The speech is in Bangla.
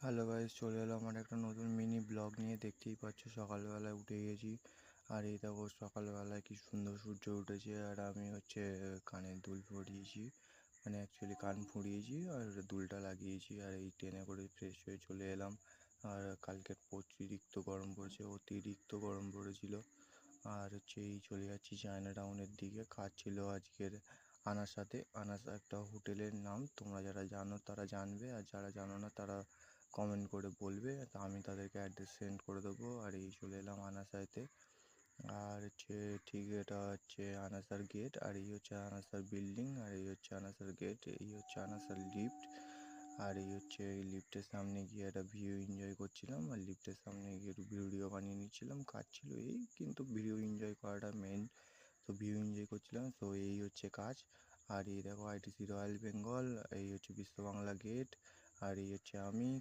হ্যালো গাইস, চলে এলাম আমার একটা নতুন মিনি ব্লগ নিয়ে। দেখতেই পাচ্ছ সকালবেলায় উঠে গেছি। আর এই দেখো সকালবেলায় কি সুন্দর সূর্য উঠেছে। আর আমি কানে দুল পরিয়েছি, মানে অ্যাকচুয়ালি কান ফুঁড়িয়েছি আর দুলটা লাগিয়েছি। আর এই ট্রেনে করে ফ্রেশ হয়ে চলে এলাম। আর কালকের অতিরিক্ত গরম পড়েছিল। আর এই চলে যাচ্ছি চায়না টাউনের দিকে। কাজ ছিল আজকের আনাস একটা হোটেলের নাম। তোমরা যারা জানো তারা জানবে, আর যারা জানো না তারা কমেন্ট করে বলবে, তা আমি তাদেরকে অ্যাড্রেস সেন্ড করে দেবো। আর এই চলে এলাম আনাসাতে। আর ঠিক এটা হচ্ছে আনাসার গেট, আর এই হচ্ছে আনাসার বিল্ডিং, আর এই হচ্ছে আনাসার গেট, এই হচ্ছে আনাসার লিফট। আর এই হচ্ছে এই লিফটের সামনে গিয়ে একটা ভিউ এনজয় করছিলাম। আর লিফটের সামনে গিয়ে একটু ভিডিও বানিয়ে নিচ্ছিলাম। কাজ ছিল এই, কিন্তু ভিডিও এনজয় করাটা মেন, তো ভিউ এনজয় করছিলাম। তো এই হচ্ছে কাজ। আর এই দেখো আইটিসি রয়্যাল বেঙ্গল, এই হচ্ছে বিশ্ব বাংলা গেট, আর এই হচ্ছে আমি